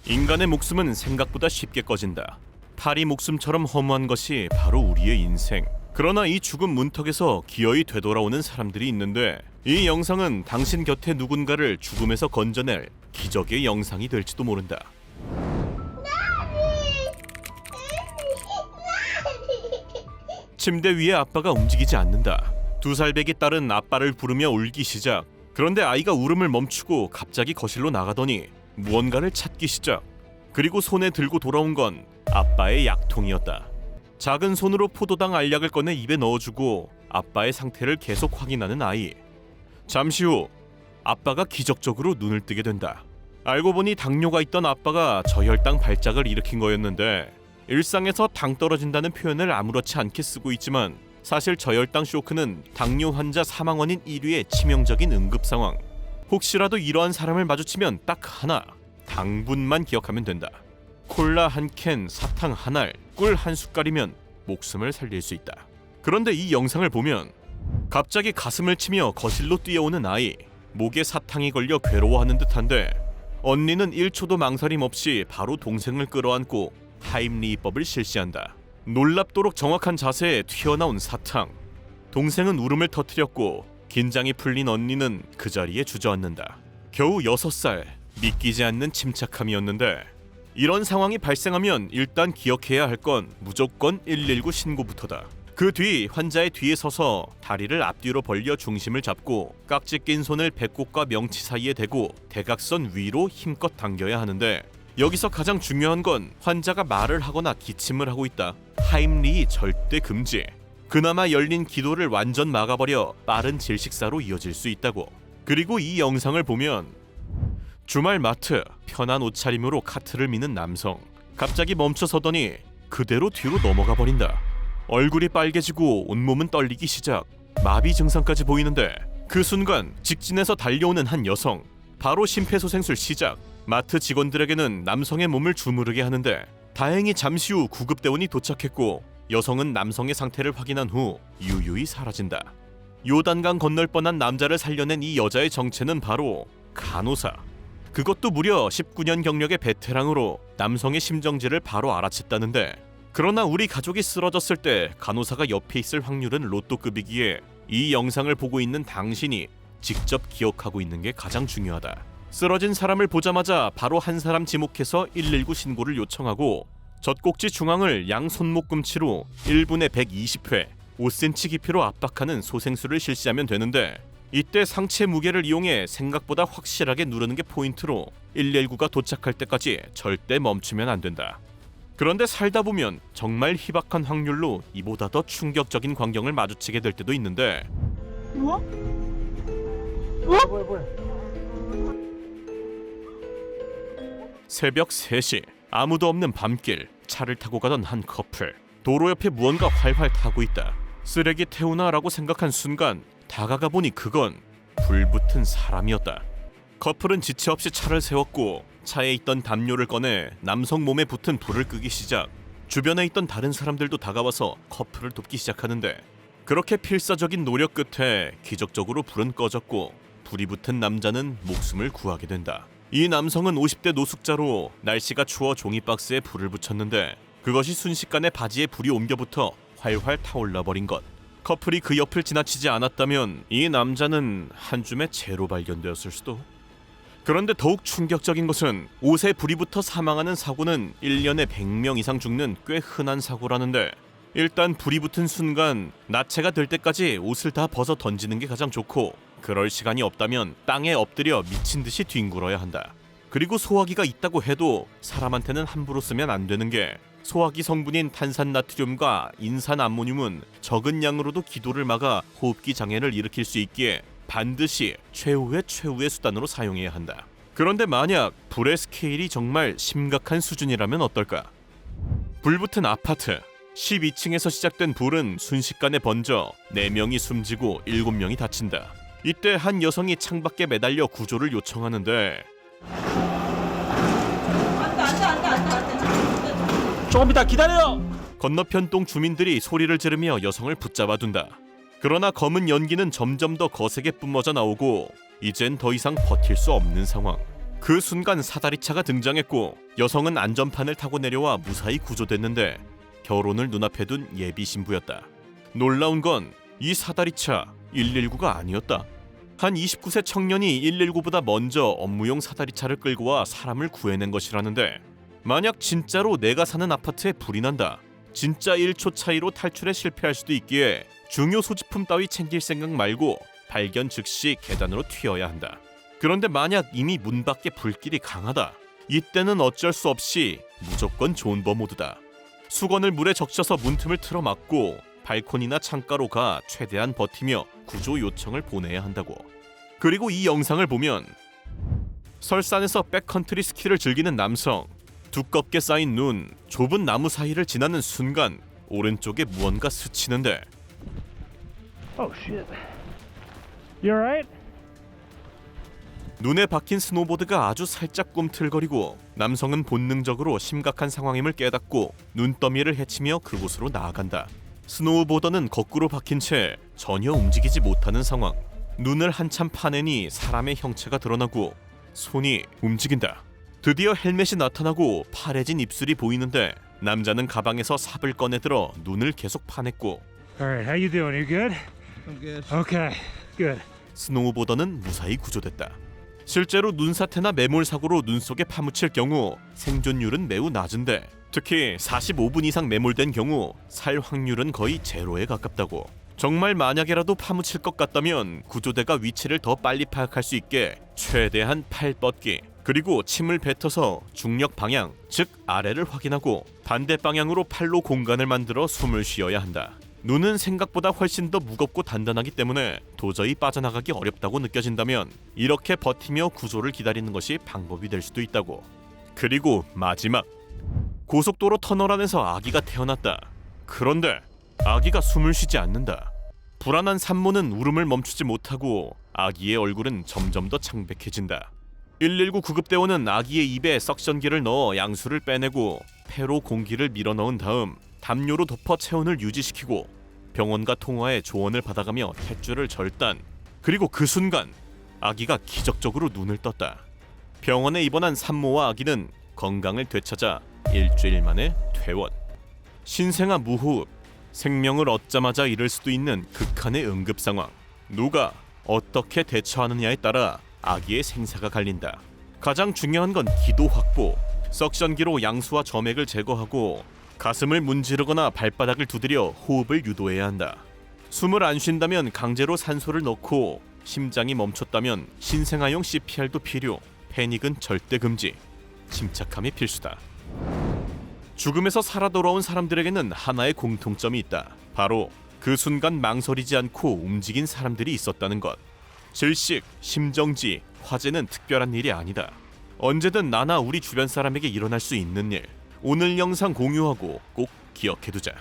인간의 목숨은 생각보다 쉽게 꺼진다. 파리 목숨처럼 허무한 것이 바로 우리의 인생. 그러나 이 죽음 문턱에서 기어이 되돌아오는 사람들이 있는데, 이 영상은 당신 곁에 누군가를 죽음에서 건져낼 기적의 영상이 될지도 모른다. 침대 위에 아빠가 움직이지 않는다. 2살배기 딸은 아빠를 부르며 울기 시작. 그런데 아이가 울음을 멈추고 갑자기 거실로 나가더니 무언가를 찾기 시작. 그리고 손에 들고 돌아온 건 아빠의 약통이었다. 작은 손으로 포도당 알약을 꺼내 입에 넣어주고 아빠의 상태를 계속 확인하는 아이. 잠시 후 아빠가 기적적으로 눈을 뜨게 된다. 알고 보니 당뇨가 있던 아빠가 저혈당 발작을 일으킨 거였는데, 일상에서 당 떨어진다는 표현을 아무렇지 않게 쓰고 있지만 사실 저혈당 쇼크는 당뇨 환자 사망 원인 1위의 치명적인 응급 상황. 혹시라도 이러한 사람을 마주치면 딱 하나, 당분만 기억하면 된다. 콜라 한 캔, 사탕 한 알, 꿀 한 숟갈이면 목숨을 살릴 수 있다. 그런데 이 영상을 보면 갑자기 가슴을 치며 거실로 뛰어오는 아이. 목에 사탕이 걸려 괴로워하는 듯한데, 언니는 1초도 망설임 없이 바로 동생을 끌어안고 하임리히법을 실시한다. 놀랍도록 정확한 자세에 튀어나온 사탕. 동생은 울음을 터뜨렸고 긴장이 풀린 언니는 그 자리에 주저앉는다. 겨우 6살, 믿기지 않는 침착함이었는데, 이런 상황이 발생하면 일단 기억해야 할 건 무조건 119 신고부터다. 그 뒤 환자의 뒤에 서서 다리를 앞뒤로 벌려 중심을 잡고 깍지 낀 손을 배꼽과 명치 사이에 대고 대각선 위로 힘껏 당겨야 하는데, 여기서 가장 중요한 건 환자가 말을 하거나 기침을 하고 있다. 하임리히 절대 금지. 그나마 열린 기도를 완전 막아버려 빠른 질식사로 이어질 수 있다고. 그리고 이 영상을 보면 주말 마트, 편한 옷차림으로 카트를 미는 남성. 갑자기 멈춰서더니 그대로 뒤로 넘어가 버린다. 얼굴이 빨개지고 온몸은 떨리기 시작. 마비 증상까지 보이는데, 그 순간 직진해서 달려오는 한 여성. 바로 심폐소생술 시작. 마트 직원들에게는 남성의 몸을 주무르게 하는데, 다행히 잠시 후 구급대원이 도착했고 여성은 남성의 상태를 확인한 후 유유히 사라진다. 요단강 건널 뻔한 남자를 살려낸 이 여자의 정체는 바로 간호사. 그것도 무려 19년 경력의 베테랑으로 남성의 심정지를 바로 알아챘다는데, 그러나 우리 가족이 쓰러졌을 때 간호사가 옆에 있을 확률은 로또급이기에 이 영상을 보고 있는 당신이 직접 기억하고 있는 게 가장 중요하다. 쓰러진 사람을 보자마자 바로 한 사람 지목해서 119 신고를 요청하고, 젖꼭지 중앙을 양 손목꿈치로 1분에 120회 5cm 깊이로 압박하는 소생술을 실시하면 되는데, 이때 상체 무게를 이용해 생각보다 확실하게 누르는 게 포인트로 119가 도착할 때까지 절대 멈추면 안 된다. 그런데 살다 보면 정말 희박한 확률로 이보다 더 충격적인 광경을 마주치게 될 때도 있는데, 뭐야? 뭐야? 새벽 3시, 아무도 없는 밤길. 차를 타고 가던 한 커플. 도로 옆에 무언가 활활 타고 있다. 쓰레기 태우나 라고 생각한 순간 다가가 보니 그건 불붙은 사람이었다. 커플은 지체 없이 차를 세웠고 차에 있던 담요를 꺼내 남성 몸에 붙은 불을 끄기 시작. 주변에 있던 다른 사람들도 다가와서 커플을 돕기 시작하는데, 그렇게 필사적인 노력 끝에 기적적으로 불은 꺼졌고 불이 붙은 남자는 목숨을 구하게 된다. 이 남성은 50대 노숙자로 날씨가 추워 종이박스에 불을 붙였는데, 그것이 순식간에 바지에 불이 옮겨붙어 활활 타올라 버린 것. 커플이 그 옆을 지나치지 않았다면 이 남자는 한 줌의 재로 발견되었을 수도. 그런데 더욱 충격적인 것은 옷에 불이 붙어 사망하는 사고는 1년에 100명 이상 죽는 꽤 흔한 사고라는데, 일단 불이 붙은 순간 나체가 될 때까지 옷을 다 벗어 던지는 게 가장 좋고, 그럴 시간이 없다면 땅에 엎드려 미친 듯이 뒹굴어야 한다. 그리고 소화기가 있다고 해도 사람한테는 함부로 쓰면 안 되는 게, 소화기 성분인 탄산나트륨과 인산암모늄은 적은 양으로도 기도를 막아 호흡기 장애를 일으킬 수 있기에 반드시 최후의 수단으로 사용해야 한다. 그런데 만약 불의 스케일이 정말 심각한 수준이라면 어떨까? 불붙은 아파트. 12층에서 시작된 불은 순식간에 번져 4명이 숨지고 7명이 다친다. 이때 한 여성이 창밖에 매달려 구조를 요청하는데, 안돼. 조금 이따 기다려. 건너편 동 주민들이 소리를 지르며 여성을 붙잡아둔다. 그러나 검은 연기는 점점 더 거세게 뿜어져 나오고 이젠 더 이상 버틸 수 없는 상황. 그 순간 사다리차가 등장했고 여성은 안전판을 타고 내려와 무사히 구조됐는데 결혼을 눈앞에 둔 예비 신부였다. 놀라운 건 이 사다리차 119가 아니었다. 한 29세 청년이 119보다 먼저 업무용 사다리차를 끌고 와 사람을 구해낸 것이라는데, 만약 진짜로 내가 사는 아파트에 불이 난다, 진짜 1초 차이로 탈출에 실패할 수도 있기에 중요 소지품 따위 챙길 생각 말고 발견 즉시 계단으로 튀어야 한다. 그런데 만약 이미 문 밖에 불길이 강하다, 이때는 어쩔 수 없이 무조건 존버 모드다. 수건을 물에 적셔서 문틈을 틀어막고 발코니나 창가로 가 최대한 버티며 구조 요청을 보내야 한다고. 그리고 이 영상을 보면 설산에서 백컨트리 스키를 즐기는 남성, 두껍게 쌓인 눈, 좁은 나무 사이를 지나는 순간 오른쪽에 무언가 스치는데, Oh shit. You alright? 눈에 박힌 스노보드가 아주 살짝 꿈틀거리고 남성은 본능적으로 심각한 상황임을 깨닫고 눈더미를 헤치며 그곳으로 나아간다. 스노우보더는 거꾸로 박힌 채 전혀 움직이지 못하는 상황. 눈을 한참 파내니 사람의 형체가 드러나고 손이 움직인다. 드디어 헬멧이 나타나고 파래진 입술이 보이는데 남자는 가방에서 삽을 꺼내들어 눈을 계속 파냈고, Alright, how you doing? You good? I'm good. Okay, good. 스노우보더는 무사히 구조됐다. 실제로 눈사태나 매몰 사고로 눈 속에 파묻힐 경우 생존율은 매우 낮은데, 특히 45분 이상 매몰된 경우 살 확률은 거의 제로에 가깝다고. 정말 만약에라도 파묻힐 것 같다면 구조대가 위치를 더 빨리 파악할 수 있게 최대한 팔 뻗기, 그리고 침을 뱉어서 중력 방향, 즉 아래를 확인하고 반대 방향으로 팔로 공간을 만들어 숨을 쉬어야 한다. 눈은 생각보다 훨씬 더 무겁고 단단하기 때문에 도저히 빠져나가기 어렵다고 느껴진다면 이렇게 버티며 구조를 기다리는 것이 방법이 될 수도 있다고. 그리고 마지막, 고속도로 터널 안에서 아기가 태어났다. 그런데 아기가 숨을 쉬지 않는다. 불안한 산모는 울음을 멈추지 못하고 아기의 얼굴은 점점 더 창백해진다. 119 구급대원은 아기의 입에 석션기를 넣어 양수를 빼내고 폐로 공기를 밀어넣은 다음 담요로 덮어 체온을 유지시키고 병원과 통화에 조언을 받아가며 탯줄을 절단. 그리고 그 순간 아기가 기적적으로 눈을 떴다. 병원에 입원한 산모와 아기는 건강을 되찾아 일주일 만에 퇴원. 신생아 무호흡, 생명을 얻자마자 잃을 수도 있는 극한의 응급 상황. 누가 어떻게 대처하느냐에 따라 아기의 생사가 갈린다. 가장 중요한 건 기도 확보. 석션기로 양수와 점액을 제거하고 가슴을 문지르거나 발바닥을 두드려 호흡을 유도해야 한다. 숨을 안 쉰다면 강제로 산소를 넣고, 심장이 멈췄다면 신생아용 CPR도 필요. 패닉은 절대 금지. 침착함이 필수다. 죽음에서 살아 돌아온 사람들에게는 하나의 공통점이 있다. 바로 그 순간 망설이지 않고 움직인 사람들이 있었다는 것. 질식, 심정지, 화재는 특별한 일이 아니다. 언제든 나나 우리 주변 사람에게 일어날 수 있는 일. 오늘 영상 공유하고 꼭 기억해두자.